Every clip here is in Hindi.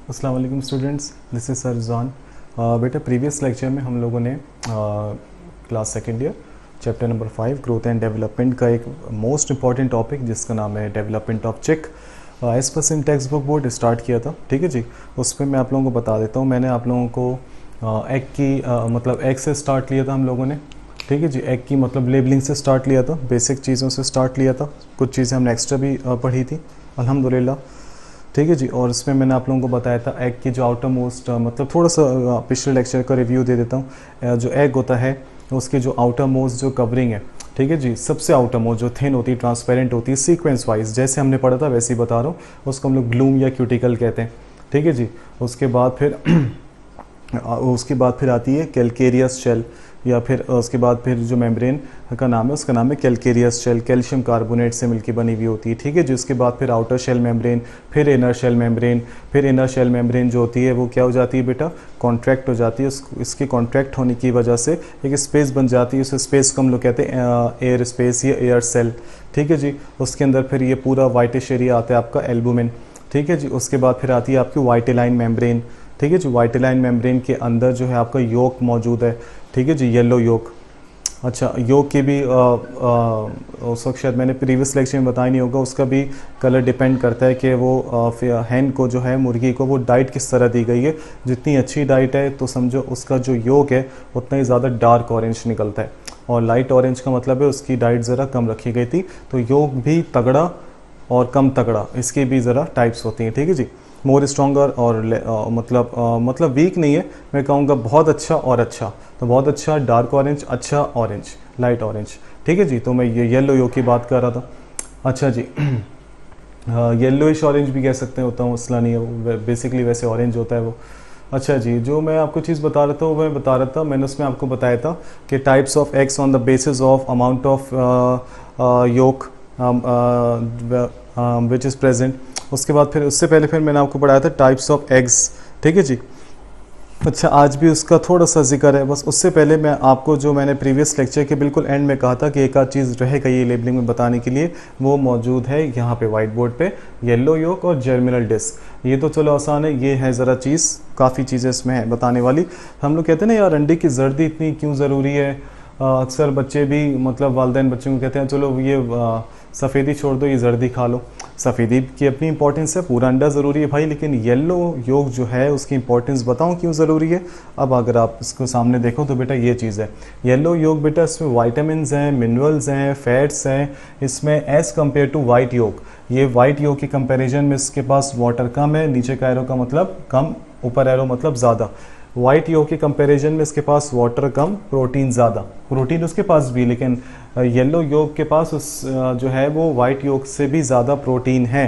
अस्सलाम वालेकुम students, this is sir Rizwan. बेटा प्रीवियस लेक्चर में हम लोगों ने class second year chapter number 5 growth and development का एक मोस्ट इंपॉर्टेंट टॉपिक जिसका नाम है डेवलपमेंट ऑफ चिक एज पर इन टेक्स्ट बुक बोर्ड स्टार्ट किया था। ठीक है जी, उस पर मैं आप लोगों को बता देता हूँ। मैंने आप लोगों को एग की मतलब एग से स्टार्ट लिया था हम लोगों ने। ठीक है जी, एग की मतलब लेबलिंग से स्टार्ट लिया था, बेसिक चीज़ों से स्टार्ट लिया था। कुछ चीज़ें हमने एक्स्ट्रा भी पढ़ी थी अल्हम्दुलिल्लाह। ठीक है जी, और इसमें मैंने आप लोगों को बताया था एग की जो आउटर मोस्ट मतलब थोड़ा सा पिछले लेक्चर का रिव्यू दे देता हूँ। जो एग होता है उसकी जो आउटर मोस्ट जो कवरिंग है, ठीक है जी, सबसे आउटर मोस्ट जो थिन होती है, ट्रांसपेरेंट होती है, सीक्वेंस वाइज जैसे हमने पढ़ा था वैसे ही बता रहा हूँ। उसको हम लोग ग्लूम या क्यूटिकल कहते हैं। ठीक है जी, उसके बाद फिर आती है कैलकेरियस शेल, या फिर उसके बाद फिर जो मेम्ब्रेन का नाम है उसका नाम है कैलकेरियस शेल, कैल्शियम कार्बोनेट से मिलकर बनी हुई होती है। ठीक है जी, उसके बाद फिर आउटर शेल मेम्ब्रेन, फिर इनर शेल मेम्ब्रेन, फिर इनर शेल मेम्ब्रेन जो होती है वो क्या हो जाती है बेटा, कॉन्ट्रैक्ट हो जाती है। इसके कॉन्ट्रैक्ट होने की वजह से एक स्पेस बन जाती है, उस स्पेस को हम लोग कहते हैं एयर स्पेस या एयर सेल। ठीक है जी, उसके अंदर फिर ये पूरा वाइटिश एरिया आता है आपका एल्बुमिन। ठीक है जी, उसके बाद फिर आती है आपकी वाइटेलाइन मेम्ब्रेन। ठीक है जी, वाइटेलाइन मेम्ब्रेन के अंदर जो है आपका योक मौजूद है। ठीक है जी, येलो योक। अच्छा, योक की भी उस वक्त शायद मैंने प्रीवियस लेक्चर में बताया नहीं होगा, उसका भी कलर डिपेंड करता है कि वो हैन को जो है मुर्गी को वो डाइट किस तरह दी गई है। जितनी अच्छी डाइट है तो समझो उसका जो योक है उतना ही ज़्यादा डार्क ऑरेंज निकलता है, और लाइट ऑरेंज का मतलब है उसकी डाइट ज़रा कम रखी गई थी। तो योक भी तगड़ा और कम तगड़ा, इसकी भी ज़रा टाइप्स होती हैं। ठीक है जी, मोर स्ट्रॉन्गर और मतलब वीक नहीं है, मैं कहूँगा बहुत अच्छा और अच्छा। तो बहुत अच्छा डार्क ऑरेंज, अच्छा ऑरेंज, लाइट ऑरेंज। ठीक है जी, तो मैं ये येलो यो की बात कर रहा था। अच्छा जी, येलोइश ऑरेंज भी कह सकते हैं, होता हूँ मसला नहीं है, वो बेसिकली वैसे ऑरेंज होता है वो। अच्छा जी, जो मैं आपको चीज़ बता रहा था वो मैं बता रहा था, मैंने उसमें आपको बताया था कि types of eggs on the basis of amount of yolk which is present. उसके बाद फिर उससे पहले फिर मैंने आपको पढ़ाया था टाइप्स ऑफ एग्स। ठीक है जी, अच्छा आज भी उसका थोड़ा सा जिक्र है। बस उससे पहले मैं आपको जो मैंने प्रीवियस लेक्चर के बिल्कुल एंड में कहा था कि एक आध चीज़ रहेगा ये लेबलिंग में बताने के लिए, वो मौजूद है यहाँ पे वाइट बोर्ड पे, येलो योक और जर्मिनल डिस्क। ये तो चलो आसान है, ये है ज़रा चीज़, काफ़ी चीज़ें इसमें है बताने वाली। हम लोग कहते हैं ना यार अंडे की जर्दी इतनी क्यों ज़रूरी है। अक्सर बच्चे भी मतलब वालिदैन बच्चों को कहते हैं चलो ये सफ़ेदी छोड़ दो, ये जर्दी खा लो। सफ़ेदी की अपनी इंपॉर्टेंस है, पूरा अंडा ज़रूरी है भाई, लेकिन येलो योग जो है उसकी इंपॉर्टेंस बताऊं क्यों ज़रूरी है। अब अगर आप इसको सामने देखो तो बेटा ये चीज़ है येलो योग। बेटा इसमें वाइटामिन हैं, मिनरल्स हैं, फैट्स हैं इसमें एज़ कम्पेयर टू वाइट योग। ये वाइट योग के कंपेरिजन में इसके पास वाटर कम है, नीचे का एरो का मतलब कम, ऊपर एरो मतलब ज़्यादा। वाइट योग के कंपैरिजन में इसके पास वाटर कम, प्रोटीन ज़्यादा। प्रोटीन उसके पास भी, लेकिन येलो योग के पास उस जो है वो वाइट योग से भी ज़्यादा प्रोटीन है।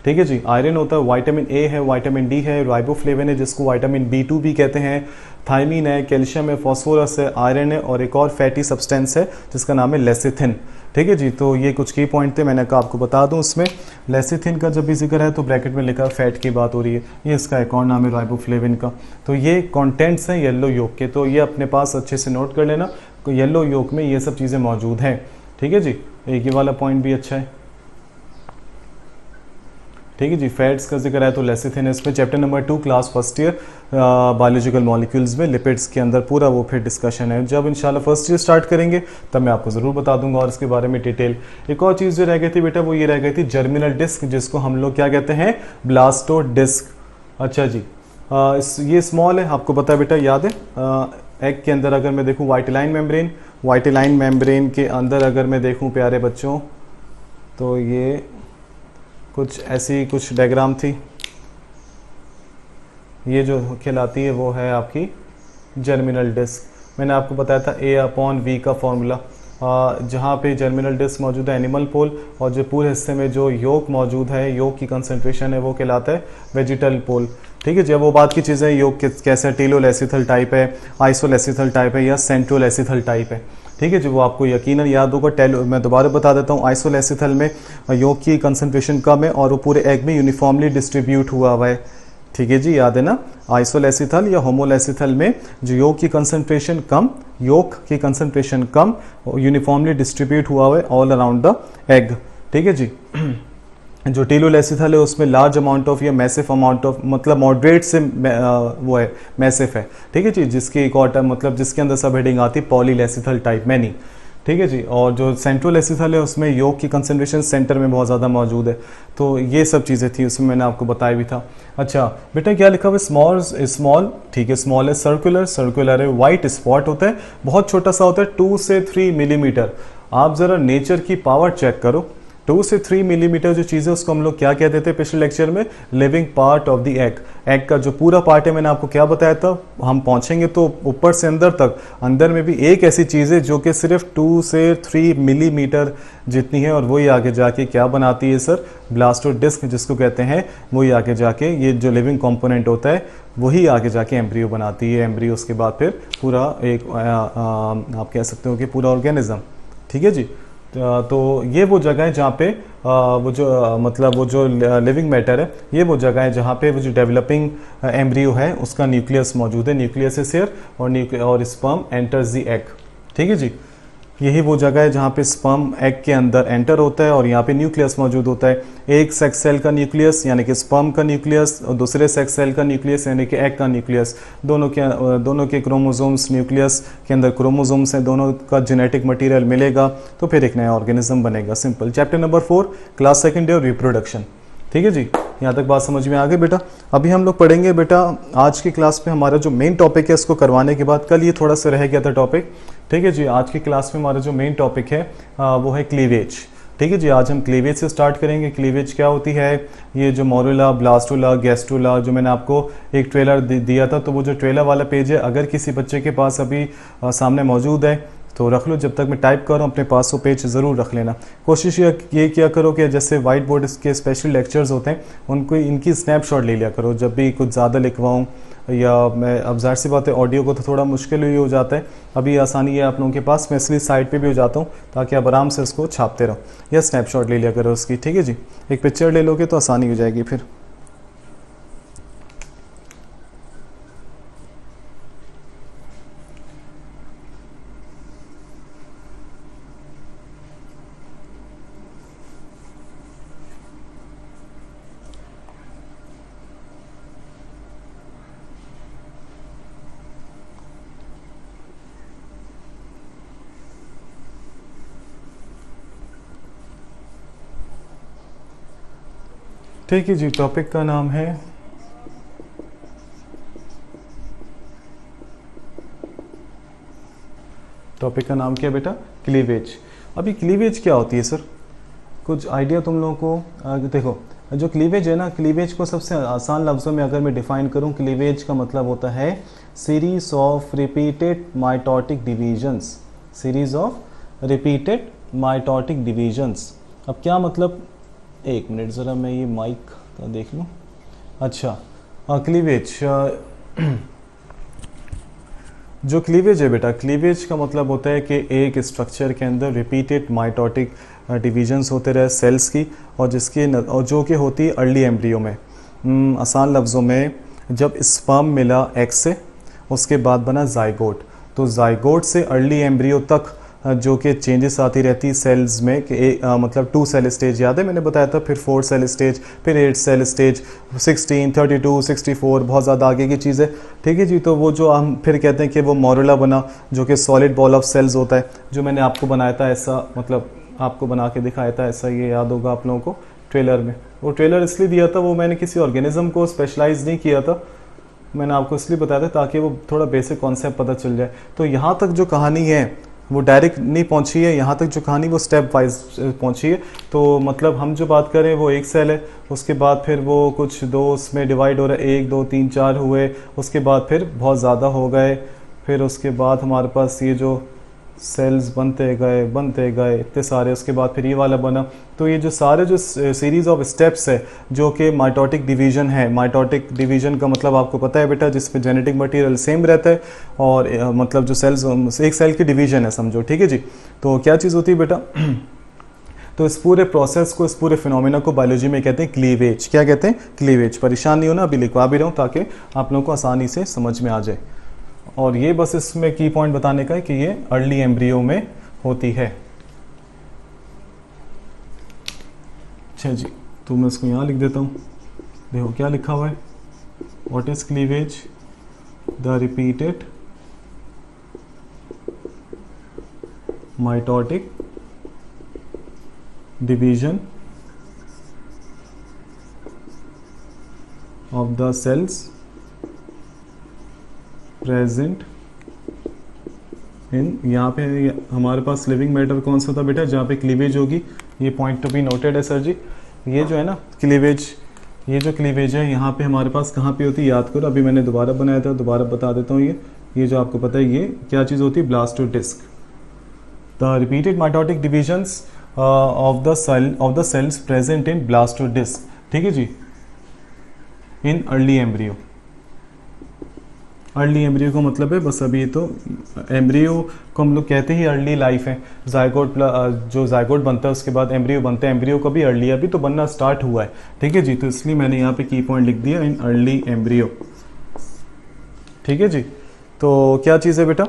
ठीक है जी, आयरन होता है, विटामिन ए है, विटामिन डी है, राइबोफ्लेविन है जिसको विटामिन B2 भी कहते हैं, थायमीन है, कैल्शियम है, फास्फोरस है, आयरन है, और एक और फैटी सब्सटेंस है जिसका नाम है लेसिथिन। ठीक है जी, तो ये कुछ की पॉइंट थे, मैंने कहा आपको बता दूं। इसमें लेसिथिन का जब भी जिक्र है तो ब्रैकेट में लिखा फैट की बात हो रही है, ये इसका एक और नाम है राइबोफ्लेविन का। तो ये कंटेंट्स हैं येलो योग के, तो ये अपने पास अच्छे से नोट कर लेना, तो येलो योग में ये सब चीज़ें मौजूद हैं। ठीक है जी, एक ये वाला पॉइंट भी अच्छा है। ठीक है जी, फैट्स का जिक्र है तो लेसिथिन है इसमें। Chapter number 2 class first year biological molecules में लिपिड्स के अंदर पूरा वो फिर डिस्कशन है। जब इंशाल्लाह फर्स्ट ईयर स्टार्ट करेंगे तब मैं आपको ज़रूर बता दूंगा और इसके बारे में डिटेल। एक और चीज़ जो रह गई थी बेटा वो ये रह गई थी जर्मिनल डिस्क, जिसको हम लोग क्या कहते हैं, ब्लास्टो डिस्क। अच्छा जी, ये स्मॉल है, आपको पता है बेटा, याद है। एग के अंदर अगर मैं देखूँ वाइटेलाइन मेम्ब्रेन, वाइटेलाइन मेम्ब्रेन के अंदर अगर मैं देखूँ प्यारे बच्चों तो ये कुछ ऐसी कुछ डायग्राम थी। ये जो कहलाती है वो है आपकी जर्मिनल डिस्क। मैंने आपको बताया था A/V का फॉर्मूला, जहाँ पे जर्मिनल डिस्क मौजूद है एनिमल पोल, और जो पूरे हिस्से में जो योग मौजूद है, योग की कंसंट्रेशन है वो कहलाता है वेजिटल पोल। ठीक है, जब वो बात की चीज़ें योग कैसे टेलोलेसिथल टाइप है, आइसोलेसिथल टाइप है या सेंट्रोलेसिथल टाइप है। ठीक है जी, वो आपको यकीनन याद होगा। मैं दोबारा बता देता हूँ, आइसोलेसिथल में योग की कंसंट्रेशन कम है और वो पूरे एग में यूनिफॉर्मली डिस्ट्रीब्यूट हुआ हुआ है। ठीक है जी, याद है ना। आइसोलेसिथल या होमोलेसिथल में जो योग की कंसंट्रेशन कम, योग की कंसंट्रेशन कम, यूनिफॉर्मली डिस्ट्रीब्यूट हुआ हुआ है ऑल अराउंड द एग। ठीक है जी। जो टीलोलेसिथल है उसमें लार्ज अमाउंट ऑफ या मैसिव अमाउंट ऑफ, मतलब मॉडरेट से वो है मैसिव है, ठीक है जी, जिसकी एक और मतलब जिसके अंदर सब हेडिंग आती है पॉलीलेसिथल टाइप मैनी, ठीक है जी। और जो सेंट्रोलेसिथल है उसमें योग की कंसंट्रेशन सेंटर में बहुत ज़्यादा मौजूद है। तो ये सब चीज़ें थी, उसमें मैंने आपको बताया भी था। अच्छा बेटा क्या लिखा हुआ है, स्मॉल स्मॉल, ठीक है, स्मॉल है, सर्कुलर सर्कुलर है, वाइट स्पॉट होता है, बहुत छोटा सा होता है 2 से 3 मिलीमीटर। आप ज़रा नेचर की पावर चेक करो, 2 से 3 मिलीमीटर जो चीज़ है उसको हम लोग क्या कहते थे पिछले लेक्चर में, living part of the egg. Egg का जो पूरा पार्ट है मैंने आपको क्या बताया था, हम पहुंचेंगे तो ऊपर से अंदर तक, अंदर में भी एक ऐसी चीज़ है जो कि सिर्फ 2 से 3 मिलीमीटर जितनी है, और वही आगे जाके क्या बनाती है सर, ब्लास्टोडिस्क जिसको कहते हैं, वही आगे जाके ये जो लिविंग कंपोनेंट होता है वही आगे जाके एम्ब्रियो बनाती है। एम्ब्रियो उसके बाद फिर पूरा एक आप कह सकते हो कि पूरा ऑर्गेनिज्म, ठीक है जी। तो ये वो जगह है जहाँ पे वो जो मतलब वो जो लिविंग मैटर है, ये वो जगह है जहाँ पे वो जो डेवलपिंग एम्ब्रियो है उसका न्यूक्लियस मौजूद है। न्यूक्लियस इज हियर और स्पर्म एंटर्स द एग, ठीक है जी। यही वो जगह है जहाँ पे स्पर्म एग के अंदर एंटर होता है और यहाँ पे न्यूक्लियस मौजूद होता है। एक सेक्स सेल का न्यूक्लियस यानी कि स्पर्म का न्यूक्लियस और दूसरे सेक्स सेल का न्यूक्लियस यानी कि एग का न्यूक्लियस, दोनों के क्रोमोसोम्स न्यूक्लियस के अंदर क्रोमोसोम्स हैं, दोनों का जेनेटिक मटेरियल मिलेगा तो फिर एक नया ऑर्गेनिज्म बनेगा। Simple. Chapter number 4 class second year reproduction, ठीक है जी। यहाँ तक बात समझ में आ गई बेटा। अभी हम लोग पढ़ेंगे बेटा आज की क्लास में हमारा जो मेन टॉपिक है इसको करवाने के बाद, कल ये थोड़ा सा रह गया था टॉपिक, ठीक है जी। आज की क्लास में हमारा जो मेन टॉपिक है वो है क्लीवेज, ठीक है जी। आज हम क्लीवेज से स्टार्ट करेंगे। क्लीवेज क्या होती है, ये जो मोरुला, ब्लास्टुला, गैस्ट्रुला, जो मैंने आपको एक ट्रेलर दिया था, तो वो जो ट्रेलर वाला पेज है अगर किसी बच्चे के पास अभी सामने मौजूद है तो रख लो, जब तक मैं टाइप कर रहा हूँ अपने पास वो पेज ज़रूर रख लेना। कोशिश ये किया करो कि जैसे वाइट बोर्ड के स्पेशल लेक्चर्स होते हैं उनको इनकी स्नैपशॉट ले लिया करो जब भी कुछ ज़्यादा लिखवाऊँ, या मैं अब जाहिर सी बात है ऑडियो को तो थोड़ा मुश्किल ही हो जाता है, अभी आसानी है आप लोगों के पास, मैं इसलिए साइड पे भी हो जाता हूँ ताकि आप आराम से उसको छापते रहो, या स्नैपशॉट ले लिया करो उसकी, ठीक है जी। एक पिक्चर ले लोगे तो आसानी हो जाएगी फिर। ठीक है जी। टॉपिक का नाम है टॉपिक का नाम क्या है बेटा, क्लीवेज। अभी क्लीवेज क्या होती है सर, कुछ आइडिया तुम लोगों को? देखो जो क्लीवेज है ना, क्लीवेज को सबसे आसान लफ्ज़ों में अगर मैं डिफाइन करूं, क्लीवेज का मतलब होता है series of repeated mitotic divisions, series of repeated mitotic divisions. अब क्या मतलब, एक मिनट ज़रा मैं ये माइक का देख लूँ। अच्छा क्लीवेज, जो क्लीवेज है बेटा, क्लीवेज का मतलब होता है कि एक स्ट्रक्चर के अंदर रिपीटेड माइटोटिक डिवीजन्स होते रहे सेल्स की, और जो कि होती है अर्ली एम्ब्रियो में। आसान लफ्ज़ों में जब स्पर्म मिला एग से उसके बाद बना जाइगोट, तो जाइगोट से अर्ली एम्ब्रियो तक जो कि चेंजेस आती रहती सेल्स में कि मतलब 2 सेल स्टेज याद है मैंने बताया था, फिर 4 सेल स्टेज, फिर 8 सेल स्टेज, 16, 32, 64, बहुत ज़्यादा आगे की चीज़ है, ठीक है जी। तो वो जो हम फिर कहते हैं कि वो मोरुला बना जो कि सॉलिड बॉल ऑफ सेल्स होता है, जो मैंने आपको बनाया था ऐसा, मतलब आपको बना के दिखाया था ऐसा, ये याद होगा आप लोगों को ट्रेलर में। वो ट्रेलर इसलिए दिया था, वो मैंने किसी ऑर्गेनिज्म को स्पेशलाइज नहीं किया था, मैंने आपको इसलिए बताया था ताकि वो थोड़ा बेसिक कॉन्सेप्ट पता चल जाए। तो यहाँ तक जो कहानी है वो डायरेक्ट नहीं पहुंची है, यहाँ तक जो कहानी वो स्टेप वाइज पहुंची है। तो मतलब हम जो बात करें वो एक सेल है, उसके बाद फिर वो कुछ 2 उसमें डिवाइड हो रहा है, 1 2 3 4 हुए, उसके बाद फिर बहुत ज़्यादा हो गए, फिर उसके बाद हमारे पास ये जो सेल्स बनते गए इतने सारे, उसके बाद फिर ये वाला बना। तो ये जो सारे जो सीरीज़ ऑफ स्टेप्स है जो कि माइटोटिक डिवीज़न है, माइटोटिक डिवीज़न का मतलब आपको पता है बेटा, जिसमें जेनेटिक मटेरियल सेम रहता है और मतलब जो सेल्स एक सेल की डिवीज़न है समझो, ठीक है जी। तो क्या चीज़ होती है बेटा तो इस पूरे प्रोसेस को, इस पूरे फिनोमिना को बायोलॉजी में कहते हैं क्लीवेज। क्या कहते हैं? क्लीवेज। परेशान नहीं होना, अभी लिखवा भी रहा हूँ ताकि आप लोगों को आसानी से समझ में आ जाए। और ये बस इसमें की पॉइंट बताने का है कि ये अर्ली एम्ब्रियो में होती है। अच्छा जी, तो मैं इसको यहाँ लिख देता हूँ। देखो क्या लिखा हुआ है, what is cleavage, the repeated mitotic division of the cells present इन, यहाँ पे हमारे पास लिविंग मैटर कौन सा था बेटा, जहाँ पे क्लीवेज होगी, ये पॉइंट टू बी नोटेड है सर जी। ये जो है ना क्लीवेज, ये जो क्लीवेज है यहाँ पे हमारे पास कहाँ पे होती है, याद करो, अभी मैंने दोबारा बनाया था, दोबारा बता देता हूँ। ये जो आपको पता है ये क्या चीज़ होती है, blastodisc, the repeated mitotic divisions of the cells present in blastodisc, ठीक है जी, in early embryo. Early embryo का मतलब है बस अभी तो एम्ब्रियो को हम लोग कहते ही अर्ली लाइफ है, जायगोट जो जायगोट बनता है उसके बाद एम्ब्रियो बनता है, एम्ब्रियो का भी अर्ली अभी तो बनना स्टार्ट हुआ है, ठीक है जी, तो इसलिए मैंने यहाँ पे की पॉइंट लिख दिया, इन अर्ली एम्ब्रियो, ठीक है जी। तो क्या चीज़ है बेटा,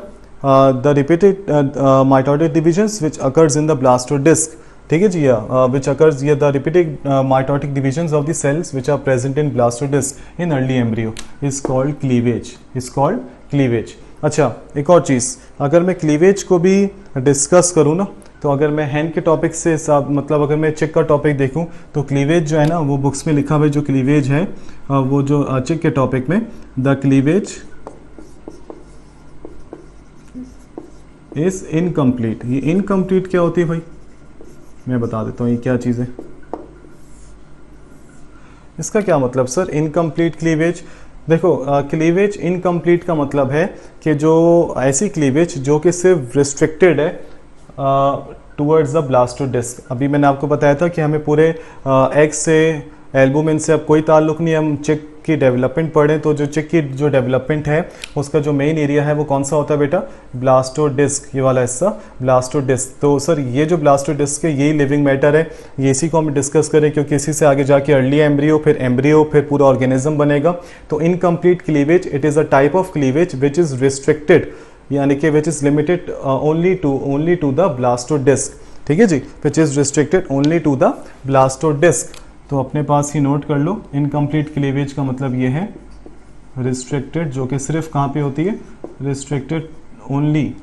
the repeated mitotic divisions which occurs in the blastodisc, ठीक है जी, विच अकर्स ये the repeated mitotic divisions of the cells which are present in blastodisc in early embryo is called cleavage, is called cleavage. अच्छा एक और चीज़, अगर मैं क्लीवेज को भी डिस्कस करूँ ना, तो अगर मैं हैंड के टॉपिक से मतलब अगर मैं चिक का टॉपिक देखूँ तो क्लीवेज जो है ना वो बुक्स में लिखा हुआ है, जो क्लीवेज है वो जो चिक के टॉपिक में, द क्लीवेज इज इनकम्प्लीट। ये इनकम्प्लीट क्या होती है भाई, मैं बता देता हूँ ये क्या चीज़ है। इसका क्या मतलब सर, इनकम्प्लीट क्लीवेज, देखो क्लीवेज इनकम्प्लीट का मतलब है कि जो ऐसी क्लीवेज जो कि सिर्फ रिस्ट्रिक्टेड है टूवर्ड्स द ब्लास्टोडिस्क। अभी मैंने आपको बताया था कि हमें पूरे एग से एल्बुमिन से अब कोई ताल्लुक नहीं है, हम चिक की डेवलपमेंट पढ़ें तो जो चिक की जो डेवलपमेंट है उसका जो मेन एरिया है वो कौन सा होता है बेटा, ब्लास्टोडिस्क, ये वाला हिस्सा ब्लास्टोडिस्क। तो सर ये जो ब्लास्टोडिस्क है यही लिविंग मैटर है, ये इसी को हम डिस्कस करें क्योंकि इसी से आगे जाके अर्ली एम्ब्रियो, फिर पूरा ऑर्गेनिज्म बनेगा। तो incomplete cleavage it is a type of cleavage which is restricted, यानी कि which is limited only to the blastodisc, ठीक है जी, which is restricted only to the blastodisc. तो अपने पास ही नोट कर लो, इनकम्प्लीट क्लीवेज का मतलब ये है रिस्ट्रिक्टेड, जो कि सिर्फ कहाँ पे होती है, restricted only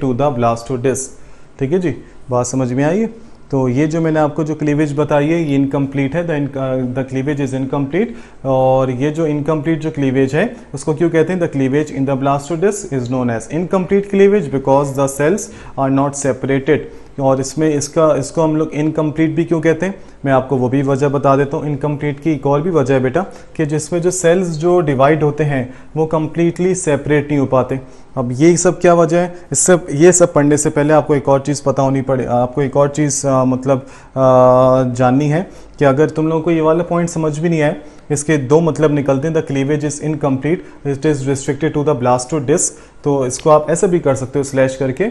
to the blastodisc, ठीक है जी, बात समझ में आई है। तो ये जो मैंने आपको जो क्लीवेज बताई है ये इनकम्प्लीट है, द क्लीवेज इज इनकम्प्लीट। और ये जो इनकम्प्लीट जो क्लीवेज है उसको क्यों कहते हैं, the cleavage in the blastodisc is known as incomplete cleavage because the cells are not separated. और इसको हम लोग इनकम्प्लीट भी क्यों कहते हैं, मैं आपको वो भी वजह बता देता हूँ। इनकम्प्लीट की एक और भी वजह है बेटा कि जिसमें जो सेल्स जो डिवाइड होते हैं वो कम्प्लीटली सेपरेट नहीं हो पाते। अब ये सब क्या वजह है, ये सब पढ़ने से पहले आपको एक और चीज़ पता होनी पड़े, आपको एक और चीज़ जाननी है कि अगर तुम लोगों को ये वाला पॉइंट समझ भी नहीं आए, इसके दो मतलब निकलते हैं, the cleavage is incomplete, it is restricted to the blastodisc. तो इसको आप ऐसे भी कर सकते हो, स्लैश करके,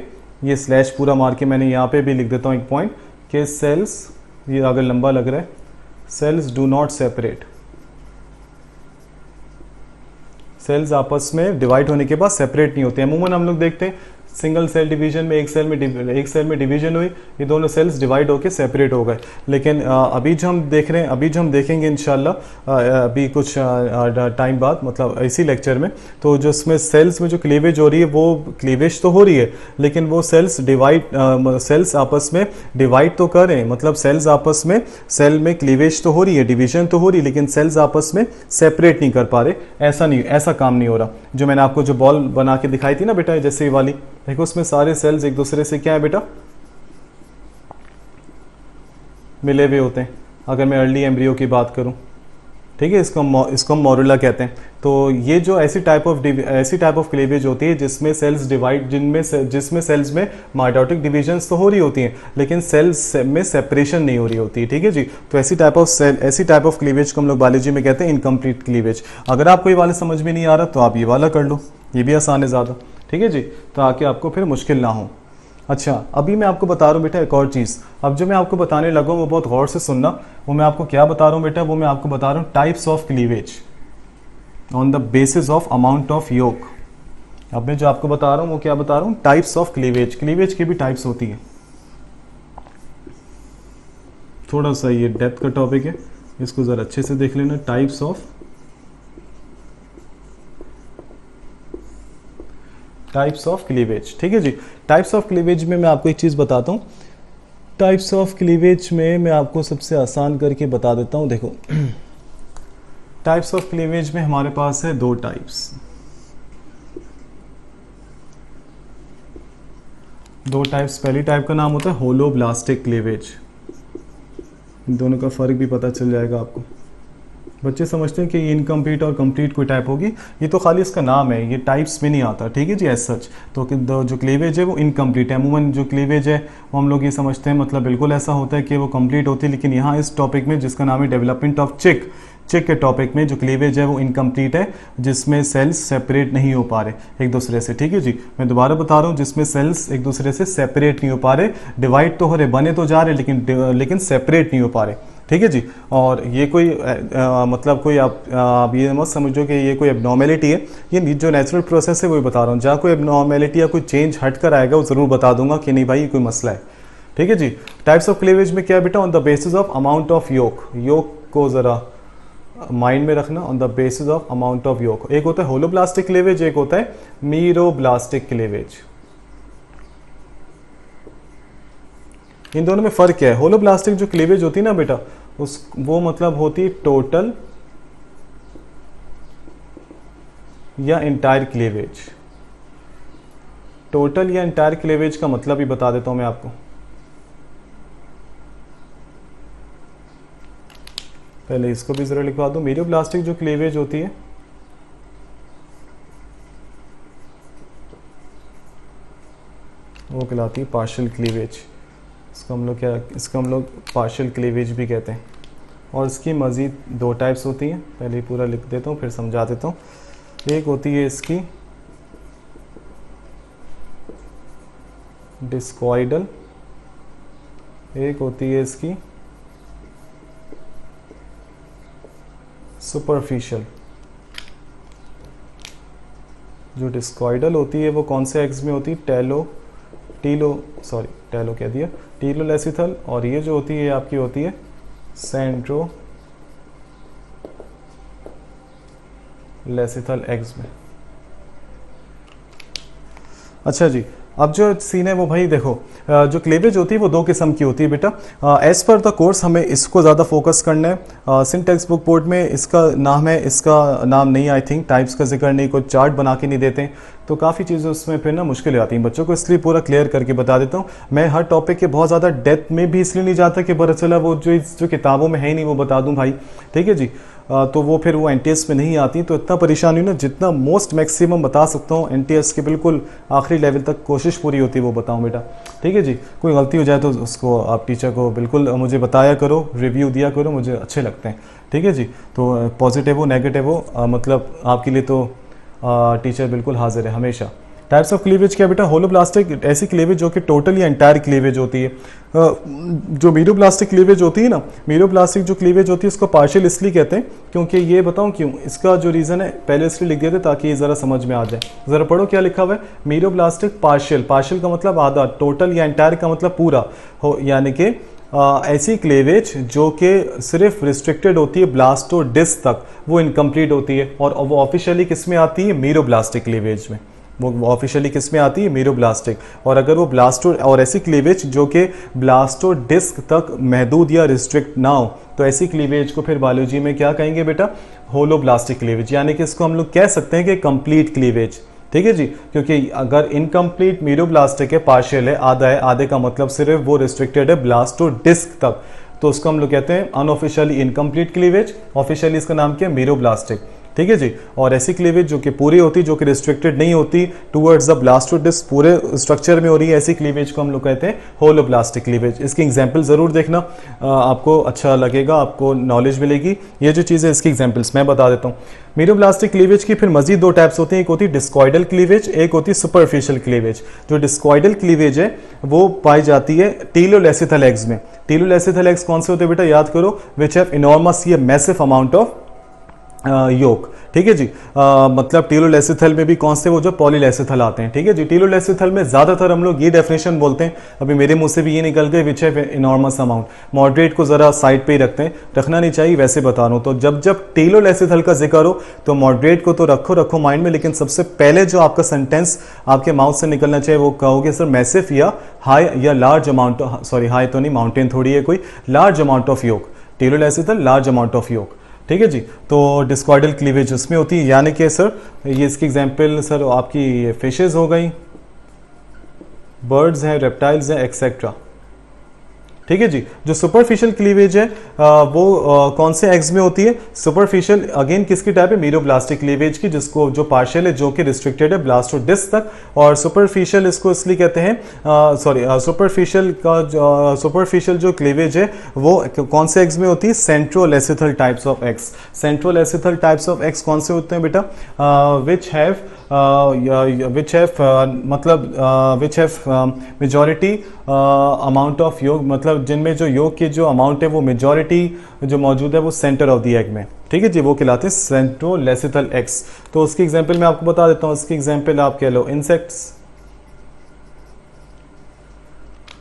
ये स्लैश पूरा मार के मैंने यहाँ पे भी लिख देता हूँ एक पॉइंट कि सेल्स, ये अगर लंबा लग रहा है, cells do not separate, cells आपस में डिवाइड होने के बाद सेपरेट नहीं होते हैं। अमूमन हम लोग देखते हैं सिंगल सेल डिवीजन में एक सेल में डिवीजन हुई, ये दोनों सेल्स डिवाइड होके सेपरेट हो गए। लेकिन अभी जो हम देख रहे हैं, अभी जो हम देखेंगे इंशाल्लाह अभी कुछ टाइम बाद, मतलब इसी लेक्चर में, तो जो इसमें सेल्स में जो क्लीवेज हो रही है वो क्लीवेज तो हो रही है लेकिन वो सेल्स आपस में डिवाइड तो कर रहे हैं, मतलब सेल्स आपस में, सेल में क्लीवेज तो हो रही है, डिवीजन तो हो रही है, लेकिन सेल्स आपस में सेपरेट नहीं कर पा रहे। ऐसा काम नहीं हो रहा। जो मैंने आपको जो बॉल बना के दिखाई थी ना बेटा, जैसे ये वाली, देखो उसमें सारे सेल्स एक दूसरे से क्या है बेटा, मिले हुए होते हैं। अगर मैं अर्ली एम्ब्रियो की बात करूं, ठीक है, इसको हम मोरुला कहते हैं। तो ये जो ऐसी टाइप ऑफ क्लीवेज होती है जिसमें सेल्स डिवाइड, जिसमें सेल्स में माइटोटिक डिविजन्स तो हो रही होती हैं लेकिन सेल्स में सेपरेशन नहीं हो रही होती है, ठीक है जी। तो ऐसी टाइप ऑफ क्लीवेज को हम लोग बायोलॉजी में कहते हैं इनकम्प्लीट क्लीवेज। अगर आपको ये वाला समझ में नहीं आ रहा तो आप ये वाला कर लो, ये भी आसान है ज़्यादा, ठीक है जी, ताकि आपको फिर मुश्किल ना हो। अच्छा, अभी मैं आपको बता रहा हूँ बेटा एक और चीज़। अब जो मैं आपको बताने लगा हूँ वो बहुत गौर से सुनना। वो मैं आपको क्या बता रहा हूँ बेटा, वो मैं आपको बता रहा हूँ types of cleavage on the basis of amount of yolk. अब मैं जो आपको बता रहा हूँ वो क्या बता रहा हूँ, टाइप्स ऑफ क्लीवेज। क्लीवेज की भी टाइप्स होती है। थोड़ा सा ये डेप्थ का टॉपिक है, इसको ज़रा अच्छे से देख लेना। टाइप्स ऑफ क्लीवेज, ठीक है जी। टाइप्स ऑफ क्लीवेज में मैं आपको एक चीज़ बताता हूँ। टाइप्स ऑफ क्लीवेज में मैं आपको सबसे आसान करके बता देता हूँ। देखो, टाइप्स ऑफ क्लीवेज में हमारे पास है दो टाइप्स। पहली टाइप का नाम होता है होलोब्लास्टिक क्लीवेज। इन दोनों का फ़र्क भी पता चल जाएगा आपको। बच्चे समझते हैं कि ये इनकम्प्लीट और कंप्लीट कोई टाइप होगी, ये तो खाली इसका नाम है, ये टाइप्स में नहीं आता, ठीक है जी। एज सच तो जो क्लीवेज है वो इनकम्प्लीट है। अमूमन जो क्लीवेज है वो हम लोग ये समझते हैं, मतलब बिल्कुल ऐसा होता है कि वो कंप्लीट होती है, लेकिन यहाँ इस टॉपिक में जिसका नाम है डेवलपमेंट ऑफ चिक के टॉपिक में जो क्लीवेज है वो इनकम्प्लीट है, जिसमें सेल्स सेपरेट नहीं हो पा रहे एक दूसरे से, ठीक है जी। मैं दोबारा बता रहा हूँ, जिसमें सेल्स एक दूसरे से सेपरेट नहीं हो पा रहे, डिवाइड तो हो रहे, बने तो जा रहे, लेकिन सेपरेट नहीं हो पा रहे, ठीक है जी। और ये कोई मतलब कोई आप ये मत समझो कि ये कोई एबनॉर्मेलिटी है, ये जो नेचुरल प्रोसेस है वही बता रहा हूँ। जहाँ कोई एबनॉर्मेलिटी या कोई चेंज हट कर आएगा वो ज़रूर बता दूंगा कि नहीं भाई ये कोई मसला है, ठीक है जी। टाइप्स ऑफ क्लीवेज में क्या है बेटा, on the basis of amount of yolk को ज़रा माइंड में रखना, on the basis of amount of yolk. एक होता है होलोब्लास्टिक क्लीवेज, एक होता है मीरोब्लास्टिक क्लीवेज। इन दोनों में फ़र्क क्या है? होलोब्लास्टिक जो क्लीवेज होती है ना बेटा, वो मतलब होती है टोटल या इंटायर क्लीवेज। टोटल या इंटायर क्लीवेज का मतलब ही बता देता हूं मैं आपको। पहले इसको भी जरा लिखवा दूं। मीरोब्लास्टिक जो क्लीवेज होती है वो कहलाती है पार्शियल क्लीवेज। इसको हम लोग पार्शियल क्लीवेज भी कहते हैं। और इसकी मज़ीद दो टाइप्स होती हैं, पहले पूरा लिख देता हूँ फिर समझा देता हूँ। एक होती है इसकी डिस्कॉइडल, एक होती है इसकी सुपरफिशियल। जो डिस्कॉइडल होती है वो कौन से एग्स में होती है? टेलो कह दिया, टीलोलेसिथल। और ये जो होती है आपकी होती है सेंट्रोलेसिथल एग्स में। अच्छा जी, अब जो सीन है वो भाई देखो, जो क्लीवेज होती है वो दो किस्म की होती है बेटा। एज पर द कोर्स हमें इसको ज़्यादा फोकस करना है। सिंटेक्स बुक बोर्ड में इसका नाम है, इसका नाम नहीं, आई थिंक टाइप्स का जिक्र नहीं, कोई चार्ट बना के नहीं देते, तो काफ़ी चीज़ें उसमें फिर ना मुश्किल आती हैं बच्चों को, इसलिए पूरा क्लियर करके बता देता हूँ। मैं हर टॉपिक के बहुत ज़्यादा डेप्थ में भी इसलिए नहीं जाता कि पता चला वो जो किताबों में है ही नहीं वो बता दूँ भाई, ठीक है जी। तो वो फिर वो एनटीएस में नहीं आती, तो इतना परेशानी ना, जितना मोस्ट मैक्सिमम बता सकता हूँ एनटीएस के बिल्कुल आखिरी लेवल तक कोशिश पूरी होती है वो बताऊँ बेटा, ठीक है जी। कोई गलती हो जाए तो उसको आप टीचर को बिल्कुल मुझे बताया करो, रिव्यू दिया करो, मुझे अच्छे लगते हैं, ठीक है जी। तो पॉजिटिव हो नेगेटिव हो, मतलब आपके लिए तो टीचर बिल्कुल हाजिर है हमेशा। टाइप्स ऑफ क्लीवेज क्या बेटा? होलोब्लास्टिक ऐसी क्लीवेज जो कि टोटल या एंटायर क्लीवेज होती है। जो मीरोब्लास्टिक क्लीवेज होती है ना, मीरोब्लास्टिक जो क्लीवेज होती है उसको पार्शियल इसलिए कहते हैं, क्योंकि ये बताऊं क्यों, इसका जो रीज़न है पहले इसलिए लिख दिया था ताकि ये ज़रा समझ में आ जाए। ज़रा पढ़ो क्या लिखा हुआ है। मीरोब्लास्टिक पार्शियल, पार्शियल का मतलब आधा, टोटल या एंटायर का मतलब पूरा हो, यानी कि ऐसी क्लीवेज जो कि सिर्फ रिस्ट्रिक्टेड होती है ब्लास्टोडिस्ट तक, वो इनकम्प्लीट होती है। और वो ऑफिशियली किस में आती है? मीरोब्लास्टिक क्लीवेज में। वो ऑफिशियली किस में आती है? मीरोब्लास्टिक। और अगर वो और ऐसी क्लीवेज जो कि ब्लास्टोडिस्क तक महदूद या रिस्ट्रिक्ट ना हो, तो ऐसी क्लीवेज को फिर बायोलॉजी में क्या कहेंगे बेटा? Holoblastic cleavage. यानी कि इसको हम लोग कह सकते हैं कि कंप्लीट क्लीवेज, ठीक है जी। क्योंकि अगर इनकम्प्लीट मीरोब्लास्टिक है, पार्शियल है, आधा है, आधे का मतलब सिर्फ वो रिस्ट्रिक्टेड है ब्लास्टोडिस्क तक, तो उसको हम लोग कहते हैं अनऑफिशियली इनकम्प्लीट क्लीवेज। ऑफिशियली इसका नाम क्या है? मीरोब्लास्टिक, ठीक है जी। और ऐसी क्लीवेज जो कि पूरी होती, जो कि रिस्ट्रिक्टेड नहीं होती टूवर्ड्स द ब्लास्टोडिस्क, पूरे स्ट्रक्चर में हो रही है, ऐसी क्लीवेज को हम लोग कहते हैं होलोब्लास्टिक क्लीवेज। इसकी एग्जांपल जरूर देखना, आपको अच्छा लगेगा, आपको नॉलेज मिलेगी। ये जो चीज़ है इसकी एग्जांपल्स मैं बता देता हूँ। मीडियोब्लास्टिक क्लीवेज की फिर मजीद दो टाइप्स होती हैं, एक होती है डिस्कॉइडल क्लीवेज, एक होती है सुपरफिशियल क्लीवेज। जो डिस्कॉइडल क्लीवेज है वो पाई जाती है टीलोलेसिथल एग्स में। टीलोलेसिथल एग्स कौन से होते हैं बेटा, याद करो, विच हैव इनॉर्मस या मैसिव अमाउंट ऑफ योग, ठीक है जी। मतलब टीलोलेसिथल में भी कौन से, वो जो पॉलीलेसिथल आते हैं, ठीक है जी। टीलोलेसिथल में ज्यादातर हम लोग ये डेफिनेशन बोलते हैं, अभी मेरे मुंह से भी ये निकल गए, विच है इनॉर्मस अमाउंट। मॉडरेट को जरा साइड पे ही रखते हैं, रखना नहीं चाहिए, वैसे बता रहा हूं। तो जब जब टीलोलेसिथल का जिक्र हो तो मॉडरेट को तो रखो माइंड में, लेकिन सबसे पहले जो आपका सेंटेंस आपके माउथ से निकलना चाहिए वो कहोगे सर मैसिव या हाई या लार्ज अमाउंट, सॉरी हाई तो नहीं, माउंटेन थोड़ी है कोई, लार्ज अमाउंट ऑफ योग। टीलोलेसिथल लार्ज अमाउंट ऑफ योग, ठीक है जी। तो डिस्कॉइडल क्लीवेज उसमें होती है, यानी कि सर ये इसकी एग्जांपल सर आपकी फिशेज हो गई, बर्ड्स हैं, रेप्टाइल्स हैं, एक्सेट्रा, ठीक है जी। जो सुपरफिशियल क्लीवेज है वो कौन से एग्स में होती है? सुपरफिशियल अगेन किसकी टाइप है? मीडियोब्लास्टिक क्लीवेज की, जिसको जो पार्शियल है जो कि रिस्ट्रिक्टेड है ब्लास्टोडिस्क तक। और सुपरफिशियल इसको इसलिए कहते हैं, सॉरी सुपरफिशियल जो क्लीवेज है वो कौन से एग्स में होती है? Centrolecithal types of eggs. Centrolecithal types of eggs कौन से होते हैं बेटा? Which have majority amount of yolk, मतलब जिनमें जो योग की जो अमाउंट है वो मेजॉरिटी जो मौजूद है वो सेंटर ऑफ द एग में, ठीक है जी, वो कहलाते हैं सेंट्रोलेसिथल एग्स। तो उसकी एग्जांपल मैं आपको बता देता हूँ। उसकी एग्जांपल आप कह लो इंसेक्ट्स,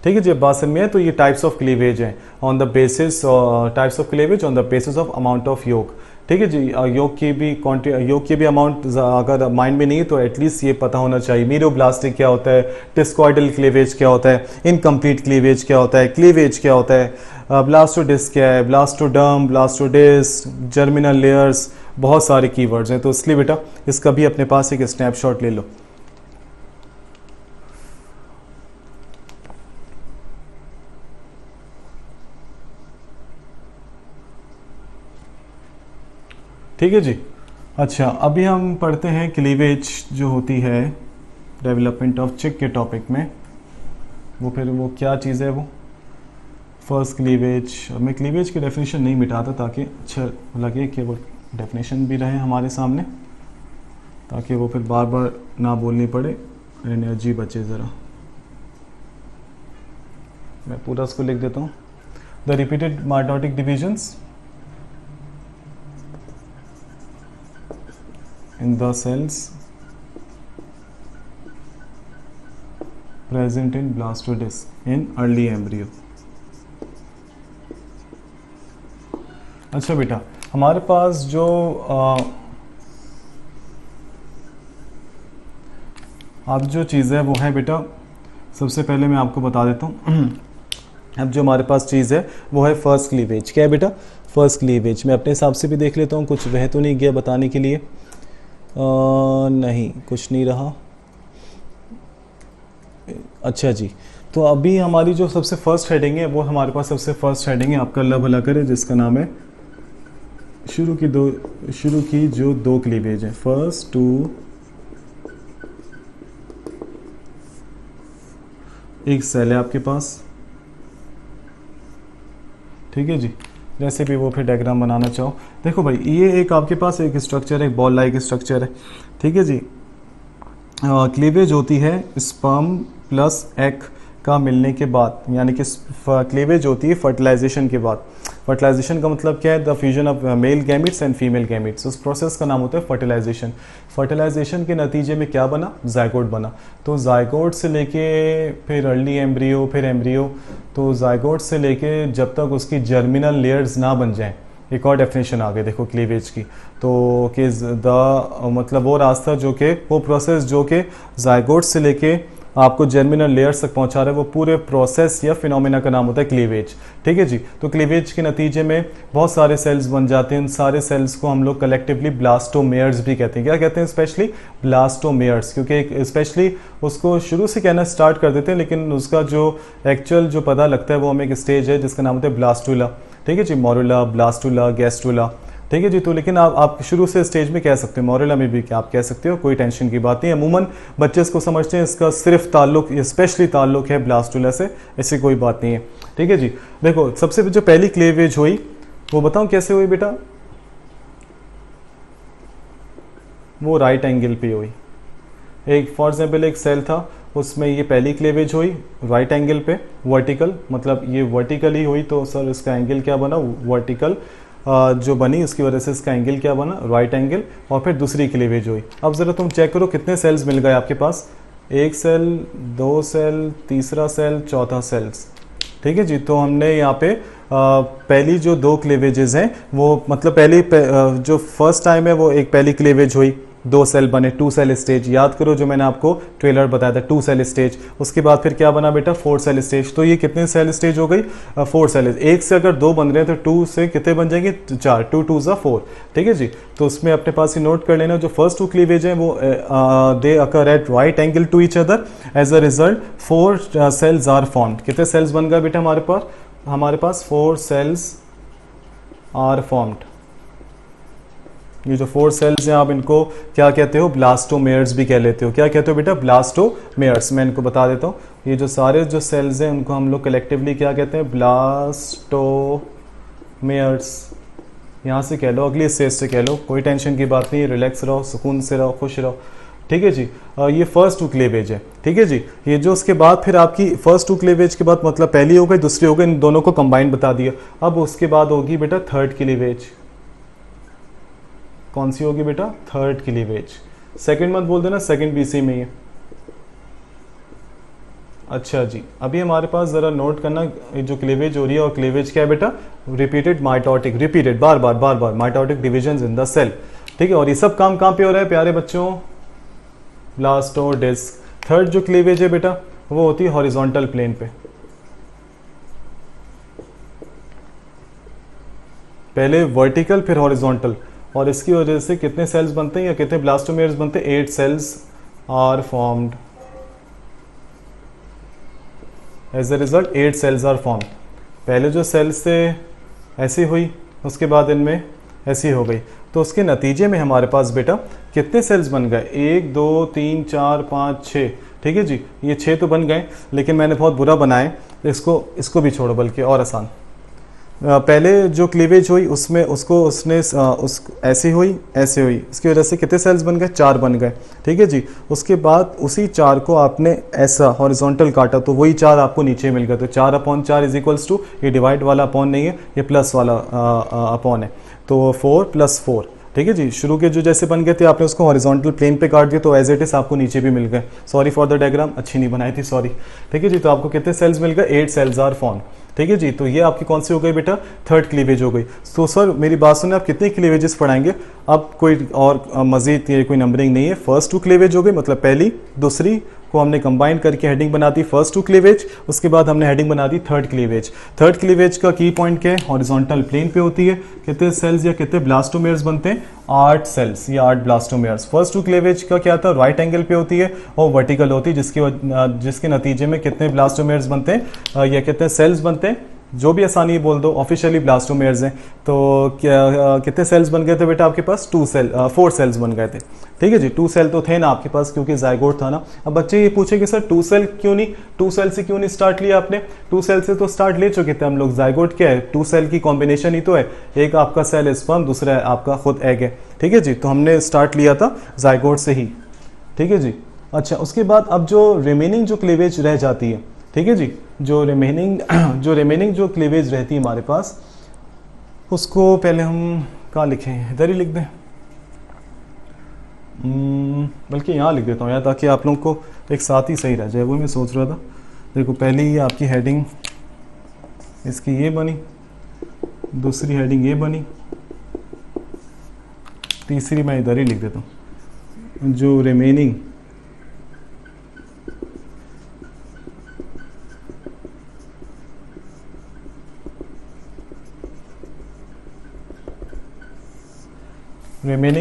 ठीक है जी। बात समझ में? तो ये टाइप्स ऑफ क्लीवेज हैं on the basis, types of cleavage on the basis of amount of योग, ठीक है जी। योग की भी अमाउंट अगर माइंड में नहीं है तो एटलीस्ट ये पता होना चाहिए। मीडियोब्लास्टिक क्या होता है, डिस्कॉइडल क्लीवेज क्या होता है, इनकम्प्लीट क्लीवेज क्या होता है, क्लीवेज क्या होता है, ब्लास्टोडिस्क क्या है, ब्लास्टोडर्म, ब्लास्टोडिस्क, जर्मिनल लेयर्स, बहुत सारे कीवर्ड्स हैं। तो इसलिए बेटा इसका भी अपने पास एक स्नैपशॉट ले लो। ठीक है जी। अच्छा, अभी हम पढ़ते हैं क्लीवेज जो होती है डेवलपमेंट ऑफ चिक के टॉपिक में। वो फिर वो क्या चीज़ है वो फर्स्ट क्लीवेज। मैं क्लीवेज की डेफिनेशन नहीं मिटाता ताकि अच्छा लगे कि वो डेफिनेशन भी रहे हमारे सामने, ताकि वो फिर बार बार ना बोलनी पड़े, एनर्जी बचे ज़रा। मैं पूरा उसको लिख देता हूँ। The repeated mitotic divisions in the cells present in blastodisk in early embryo। अच्छा बेटा, हमारे पास जो अब जो चीज़ है वो है बेटा, सबसे पहले मैं आपको बता देता हूँ। अब जो हमारे पास चीज़ है वो है फर्स्ट क्लीवेज। क्या है बेटा? First cleavage. मैं अपने हिसाब से भी देख लेता हूँ, कुछ वह तो नहीं गया बताने के लिए। नहीं, कुछ नहीं रहा। अच्छा जी, तो अभी हमारी जो सबसे फर्स्ट हेडिंग है वो हमारे पास सबसे फर्स्ट हेडिंग है, आपका अल्लाह भला करे, जिसका नाम है शुरू की जो दो क्लीवेज है, फर्स्ट टू, एक सेल है आपके पास, ठीक है जी। जैसे भी वो फिर डायग्राम बनाना चाहो। देखो भाई, ये एक आपके पास एक स्ट्रक्चर है, बॉल लाइक स्ट्रक्चर है, ठीक है जी। क्लीवेज होती है स्पर्म प्लस एग का मिलने के बाद, यानी कि क्लीवेज होती है फर्टिलाइजेशन के बाद। फर्टिलाइजेशन का मतलब क्या है? The fusion of male gametes and female gametes. उस प्रोसेस का नाम होता है फर्टिलाइजेशन। फर्टिलाइजेशन के नतीजे में क्या बना? जायगोट बना। तो जायगोट से लेके फिर अर्ली एम्ब्रियो, फिर एम्ब्रियो, तो जायगोट से लेके जब तक उसकी जर्मिनल लेयर्स ना बन जाएं। एक और डेफिनेशन आ गई देखो क्लीवेज की, तो कि मतलब वो रास्ता जो कि वो प्रोसेस जो कि जायगोट से लेके आपको जर्मिनल लेयर्स तक पहुंचा रहा है, वो पूरे प्रोसेस या फिनोमेना का नाम होता है क्लीवेज, ठीक है जी। तो क्लीवेज के नतीजे में बहुत सारे सेल्स बन जाते हैं। उन सारे सेल्स को हम लोग कलेक्टिवली ब्लास्टोमेयर्स भी कहते हैं। क्या कहते हैं? स्पेशली ब्लास्टोमेयर्स, क्योंकि स्पेशली उसको शुरू से कहना स्टार्ट कर देते हैं, लेकिन उसका जो एक्चुअल जो पता लगता है वो हमें एक स्टेज है जिसका नाम होता है ब्लास्टुला, ठीक है जी। मोरुला, ब्लास्टुला, गैस्टुला, ठीक है जी। तो लेकिन आप शुरू से स्टेज में कह सकते हो, मोरेला में भी क्या आप कह सकते हो, कोई टेंशन की बात नहीं है। अमूमन बच्चे इसको समझते हैं इसका सिर्फ ताल्लुक, स्पेशली ताल्लुक है ब्लास्टुला से, ऐसी कोई बात नहीं है। ठीक है जी। देखो सबसे जो पहली क्लेवेज हुई वो बताऊं कैसे हुई बेटा, वो राइट एंगल पे हुई। एक फॉर एग्जाम्पल एक सेल था, उसमें ये पहली क्लेवेज हुई राइट एंगल पे, वर्टिकल, मतलब ये वर्टिकली हुई, तो सर इसका एंगल क्या बना, वर्टिकल जो बनी उसकी वजह से इसका एंगल क्या बना, राइट एंगल। और फिर दूसरी क्लेवेज हुई। अब ज़रा तुम चेक करो कितने सेल्स मिल गए आपके पास, एक सेल, दो सेल, तीसरा सेल, चौथा सेल्स। ठीक है जी। तो हमने यहाँ पे पहली जो दो क्लेवेजेस हैं वो मतलब जो फर्स्ट टाइम है वो एक पहली क्लेवेज हुई, दो सेल बने, 2 सेल स्टेज। याद करो जो मैंने आपको ट्रेलर बताया था, 2 सेल स्टेज। उसके बाद फिर क्या बना बेटा, 4 सेल स्टेज। तो ये कितने सेल स्टेज हो गई, 4 सेल। एक से अगर दो बन रहे हैं तो 2 से कितने बन जाएंगे, 4, 2 2 ज़ा 4। ठीक है जी। तो उसमें अपने पास ही नोट कर लेना, जो फर्स्ट 2 क्लीवेज हैं वो they occur at right angle to each other, as a result 4 cells are formed. कितने सेल्स बन गए बेटा हमारे पास 4 सेल्स आर फॉर्म्ड। ये जो 4 सेल्स हैं आप इनको क्या कहते हो, ब्लास्टोमेयर्स भी कह लेते हो। क्या कहते हो बेटा, ब्लास्टोमेयर्स। मैं इनको बता देता हूँ, ये जो सारे जो सेल्स हैं उनको हम लोग कलेक्टिवली क्या कहते हैं, ब्लास्टोमेयर्स। यहाँ से कह लो, अगली स्टेज से कह लो, कोई टेंशन की बात नहीं, रिलैक्स रहो, सुकून से रहो, खुश रहो। ठीक है जी। ये फर्स्ट 2 क्लेवेज है। ठीक है जी। ये जो उसके बाद फिर आपकी फर्स्ट 2 क्लेवेज के बाद मतलब पहली हो गई, दूसरी हो गई, इन दोनों को कंबाइन बता दिया। अब उसके बाद होगी बेटा थर्ड क्लीवेज। कौन सी होगी बेटा, थर्ड क्लीवेज। सेकंड मत बोल देना, सेकंड बीसी में ही है। अच्छा जी। अभी हमारे पास जरा नोट करना, जो क्लीवेज हो रही है, और क्लीवेज क्या है बेटा, रिपीटेड माइटोटिक, रिपीटेड बार बार mitotic division in the cell. ठीक है। और ये सब काम कहाँ पे हो रहा है प्यारे बच्चों, ब्लास्टोडिस्क। थर्ड जो क्लीवेज है बेटा वो होती है हॉरिजॉन्टल प्लेन पे। पहले वर्टिकल फिर हॉरिजॉन्टल, और इसकी वजह से कितने सेल्स बनते हैं या कितने ब्लास्टोमेयर्स बनते हैं, 8 cells are formed. As a result 8 cells are formed. पहले जो सेल्स थे ऐसी हुई, उसके बाद इनमें ऐसी हो गई, तो उसके नतीजे में हमारे पास बेटा कितने सेल्स बन गए, 1 2 3 4 5 6। ठीक है जी। ये 6 तो बन गए, लेकिन मैंने बहुत बुरा बनाए, इसको भी छोड़ो, बल्कि और आसान। पहले जो क्लीवेज हुई उसमें उसने ऐसी हुई, ऐसे हुई, इसकी वजह से कितने सेल्स बन गए, 4 बन गए। ठीक है जी। उसके बाद उसी 4 को आपने ऐसा हॉरिजॉन्टल काटा, तो वही 4 आपको नीचे मिल गए। तो 4/4 इज इक्वल्स टू, ये डिवाइड वाला अपॉन नहीं है, ये प्लस वाला अपॉन है, तो 4 + 4। ठीक है जी। शुरू के जो जैसे बन गए थे आपने उसको हॉरिजॉन्टल प्लेन पे काट दिया, तो एज इट इज आपको नीचे भी मिल गए। सॉरी फॉर द डायग्राम, अच्छी नहीं बनाई थी, सॉरी। ठीक है जी। तो आपको कितने सेल्स मिल गए, 8 सेल्स आर फॉर्म्ड। ठीक है जी। तो ये आपकी कौन सी हो गई बेटा, थर्ड क्लीवेज हो गई। तो सर मेरी बात सुने, आप कितनी क्लीवेजेस पढ़ाएंगे, अब कोई और मजीद कोई नंबरिंग नहीं है। फर्स्ट 2 क्लीवेज हो गई, मतलब पहली दूसरी को हमने कंबाइन करके हेडिंग बना दी फर्स्ट 2 क्लीवेज। उसके बाद हमने हेडिंग बना दी थर्ड क्लीवेज। थर्ड क्लीवेज का की पॉइंट क्या है, हॉरिजॉन्टल प्लेन पे होती है। कितने सेल्स या कितने ब्लास्टोमेयर्स बनते हैं, 8 सेल्स या 8 ब्लास्टोमेयर्स। फर्स्ट 2 क्लीवेज का क्या था, राइट एंगल पे होती है और वर्टिकल होती है, जिसके नतीजे में कितने ब्लास्टोमेयर्स बनते हैं या कितने सेल्स बनते हैं, जो भी आसानी बोल दो, ऑफिशियली ब्लास्टोमेयर्स हैं। तो क्या कितने सेल्स बन गए थे बेटा आपके पास, 4 सेल्स बन गए थे। ठीक है जी। 2 सेल तो थे ना आपके पास, क्योंकि जायगोट था ना। अब बच्चे ये पूछे कि सर 2 सेल क्यों नहीं, 2 सेल से क्यों नहीं स्टार्ट लिया आपने, 2 सेल से तो स्टार्ट ले चुके थे हम लोग। जायगोट क्या है, 2 सेल की कॉम्बिनेशन ही तो है, एक आपका सेल स्पर्म, दूसरा आपका खुद एग है। ठीक है जी। तो हमने स्टार्ट लिया था जायगोट से ही। ठीक है जी। अच्छा, उसके बाद अब जो रिमेनिंग जो क्लीवेज रह जाती है, ठीक है जी, जो रिमेनिंग जो क्लीवेज रहती है हमारे पास, उसको पहले हम कहाँ लिखें, इधर ही लिख दें, बल्कि यहाँ लिख देता हूँ यार, ताकि आप लोगों को एक साथ ही सही रह जाए। वो मैं सोच रहा था। देखो पहले ही आपकी हेडिंग इसकी ये बनी, दूसरी हेडिंग ये बनी, तीसरी मैं इधर ही लिख देता हूँ। जो रिमेनिंग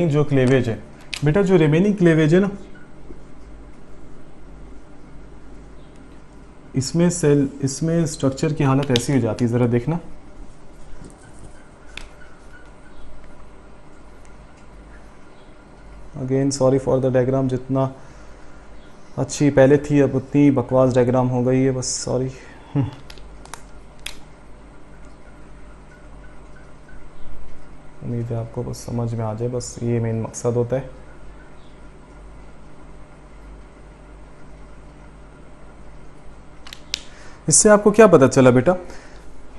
जो क्लेवेज है बेटा, जो रिमेनिंग क्लेवेज है ना, इसमें स्ट्रक्चर की हालत ऐसी हो जाती है, ज़रा देखना। Again sorry for the diagram, जितना अच्छी पहले थी अब उतनी बकवास डायग्राम हो गई है, बस सॉरी। उम्मीद है आपको बस समझ में आ जाए, बस ये मेन मकसद होता है। इससे आपको क्या पता चला बेटा,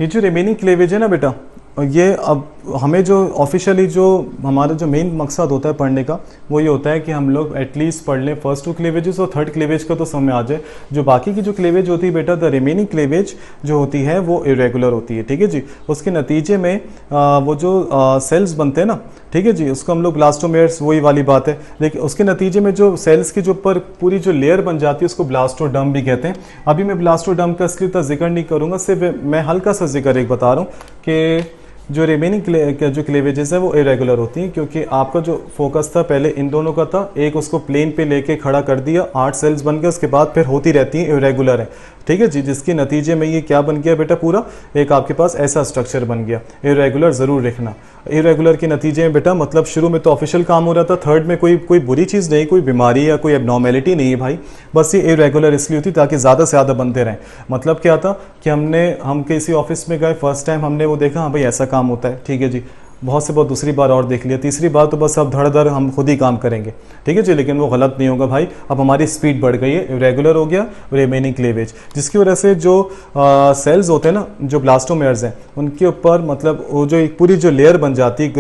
ये जो रिमेनिंग क्लेवेज है ना बेटा, ये अब हमें जो ऑफिशियली जो हमारा जो मेन मकसद होता है पढ़ने का, वो ये होता है कि हम लोग एटलीस्ट पढ़ लें फर्स्ट 2 क्लेवेजेस और थर्ड क्लेवेज का तो समझ में आ जाए। जो बाकी की जो क्लेवेज होती है बेटा, द रिमेनिंग क्लेवेज जो होती है वो इरेगुलर होती है, ठीक है जी। उसके नतीजे में वो जो सेल्स बनते हैं ना, ठीक है जी, उसको हम लोग ब्लास्टोमेयर्स, वही वाली बात है, लेकिन उसके नतीजे में जो सेल्स की जो ऊपर पूरी जो लेयर बन जाती है उसको ब्लास्टोडर्म भी कहते हैं। अभी मैं ब्लास्टोडर्म का असली तो जिक्र नहीं करूँगा, सिर्फ मैं हल्का सा जिक्र एक बता रहा हूँ कि जो रिमेनिंग जो क्लेवेजेस है वो इरेगुलर होती हैं, क्योंकि आपका जो फोकस था पहले इन दोनों का था, एक उसको प्लेन पे लेके खड़ा कर दिया, 8 सेल्स बन गए, उसके बाद फिर होती रहती हैं इरेगुलर है, ठीक है जी। जिसके नतीजे में ये क्या बन गया बेटा, पूरा एक आपके पास ऐसा स्ट्रक्चर बन गया। इरेगुलर ज़रूर लिखना। इरेगुलर के नतीजे में बेटा मतलब शुरू में तो ऑफिशियल काम हो रहा था, थर्ड में कोई बुरी चीज़ नहीं, कोई बीमारी या कोई एबनॉर्मेलिटी नहीं है भाई, बस ये इरेगुलर इसलिए होती ताकि ज़्यादा से ज़्यादा बनते रहें। मतलब क्या था कि हम किसी ऑफिस में गए, फर्स्ट टाइम हमने वो देखा, हाँ भाई ऐसा काम होता है, ठीक है जी, बहुत से बहुत दूसरी बार और देख लिया, तीसरी बार तो बस अब धड़ हम खुद ही काम करेंगे, ठीक है जी। लेकिन वो गलत नहीं होगा भाई, अब हमारी स्पीड बढ़ गई है, रेगुलर हो गया रिमेनिंग क्लेवेज, जिसकी वजह से जो सेल्स होते हैं ना, जो ब्लास्टोमेयर्स हैं, उनके ऊपर मतलब वो जो एक पूरी जो लेयर बन जाती है,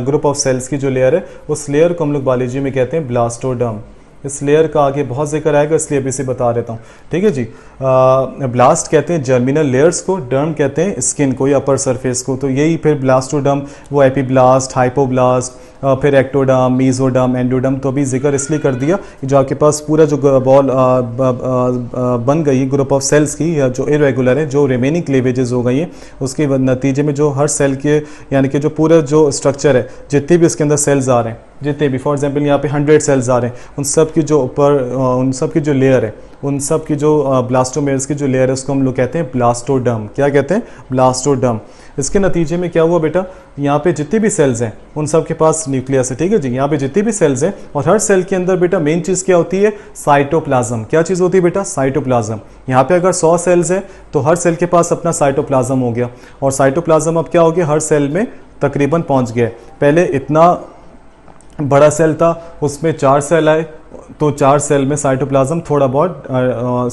ग्रुप ऑफ सेल्स की जो लेयर है, उस लेयर को हम लोग बायोलॉजी में कहते हैं ब्लास्टोडर्म। इस लेयर का आगे बहुत जिक्र आएगा, इसलिए अभी से बता देता हूँ, ठीक है जी। ब्लास्ट कहते हैं जर्मिनल लेयर्स को, डर्म कहते हैं स्किन को या अपर सरफेस को, तो यही फिर ब्लास्टोडर्म, वो एपीब्लास्ट, हाइपोब्लास्ट, फिर एक्टोडर्म, मीजोडर्म, एंडोडर्म। तो अभी जिक्र इसलिए कर दिया कि जो आपके पास पूरा जो बॉल बन गई ग्रुप ऑफ सेल्स की, या जो इरेगुलर है, जो रिमेनिंग क्लेवेजेस हो गई हैं, उसके नतीजे में जो हर सेल के यानी कि जो पूरा जो स्ट्रक्चर है, जितने भी उसके अंदर सेल्स आ रहे हैं, जितने भी, फॉर एग्जांपल यहाँ पे 100 सेल्स आ रहे हैं, उन सब की जो ऊपर उन सब की जो लेयर है, उन सब की जो ब्लास्टोमेयर्स की जो लेयर है, उसको हम लोग कहते हैं ब्लास्टोडर्म। क्या कहते हैं? ब्लास्टोडर्म। इसके नतीजे में क्या हुआ बेटा, यहाँ पे जितनी भी सेल्स हैं उन सब के पास न्यूक्लियस है, ठीक है जी। यहाँ पे जितनी भी सेल्स हैं, और हर सेल के अंदर बेटा मेन चीज़ क्या होती है? साइटोप्लाज्म। क्या चीज़ होती है बेटा? साइटोप्लाज्म। यहाँ पे अगर 100 सेल्स हैं तो हर सेल के पास अपना साइटोप्लाज्म हो गया, और साइटोप्लाज्म अब क्या हो गया, हर सेल में तकरीबन पहुँच गया। पहले इतना बड़ा सेल था, उसमें 4 सेल आए, तो 4 सेल में साइटोप्लाज्म थोड़ा बहुत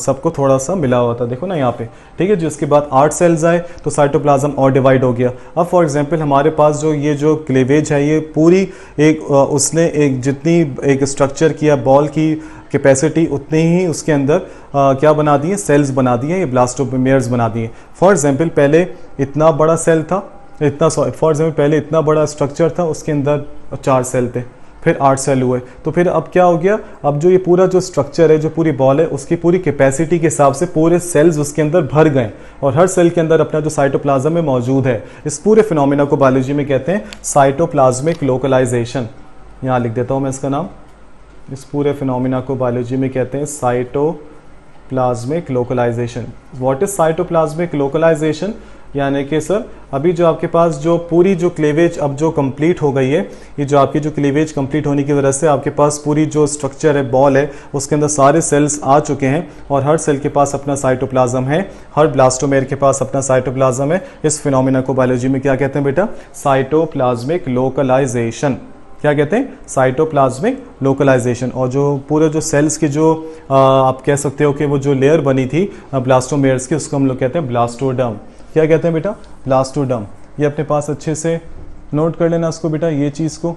सबको थोड़ा सा मिला हुआ था, देखो ना यहाँ पे, ठीक है जी। उसके बाद 8 सेल्स आए तो साइटोप्लाज्म और डिवाइड हो गया। अब फॉर एग्जांपल हमारे पास जो ये जो क्लेवेज है, ये पूरी एक उसने एक जितनी एक स्ट्रक्चर किया, बॉल की कैपेसिटी उतनी ही उसके अंदर क्या बना दिए? सेल्स बना दिए, ये ब्लास्टोमेयर्स बना दिए। फॉर एग्जाम्पल पहले इतना बड़ा सेल था, फॉर एग्जाम्पल पहले इतना बड़ा स्ट्रक्चर था, उसके अंदर 4 सेल थे, फिर 8 सेल हुए, तो फिर अब क्या हो गया, अब जो ये पूरा जो स्ट्रक्चर है, जो पूरी बॉल है, उसकी पूरी कैपेसिटी के हिसाब से पूरे सेल्स उसके अंदर भर गए, और हर सेल के अंदर अपना जो साइटोप्लाज्म में मौजूद है। इस पूरे फिनोमेना को बायोलॉजी में कहते हैं साइटोप्लाज्मिक लोकलाइजेशन। यहाँ लिख देता हूँ मैं इसका नाम। इस पूरे फिनोमेना को बायोलॉजी में कहते हैं cytoplasmic localization. What is cytoplasmic localization? यानी कि सर अभी जो आपके पास जो पूरी जो क्लेवेज अब जो कंप्लीट हो गई है, ये जो आपकी जो क्लेवेज कंप्लीट होने की वजह से आपके पास पूरी जो स्ट्रक्चर है, बॉल है, उसके अंदर सारे सेल्स आ चुके हैं, और हर सेल के पास अपना साइटोप्लाज्म है, हर ब्लास्टोमेयर के पास अपना साइटोप्लाज्म है। इस फिनोमेना को बायोलॉजी में क्या कहते हैं बेटा? Cytoplasmic localization. क्या कहते हैं? Cytoplasmic localization. और जो पूरे जो सेल्स की जो आप कह सकते हो कि वो जो लेयर बनी थी ब्लास्टोमेयर्स की, उसको हम लोग कहते हैं ब्लास्टोडर्म। क्या कहते हैं बेटा? ब्लास्टोडर्म। ये अपने पास अच्छे से नोट कर लेना इसको बेटा, ये चीज़ को।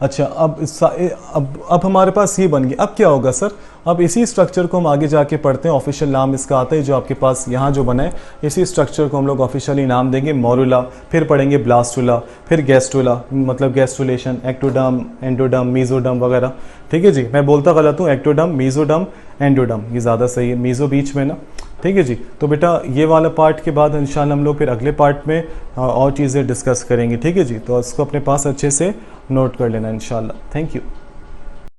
अच्छा, अब हमारे पास ये बन गया। अब क्या होगा सर? अब इसी स्ट्रक्चर को हम आगे जाके पढ़ते हैं, ऑफिशियल नाम इसका आता है जो आपके पास यहाँ जो बना है, इसी स्ट्रक्चर को हम लोग ऑफिशियली नाम देंगे मोरुला, फिर पढ़ेंगे ब्लास्टुला, फिर गैस्ट्रुला, मतलब गैस्ट्रुलेशन, एक्टोडर्म, एंडोडर्म, मीजोडर्म वगैरह, ठीक है जी। मैं बोलता गलत हूँ, एक्टोडर्म, मीजोडर्म, एंडोडर्म, ये ज़्यादा सही है, मीजो बीच में ना, ठीक है जी। तो बेटा ये वाला पार्ट के बाद इंशाल्लाह हम लोग फिर अगले पार्ट में और चीज़ें डिस्कस करेंगे, ठीक है जी। तो इसको अपने पास अच्छे से नोट कर लेना इंशाल्लाह। Thank you.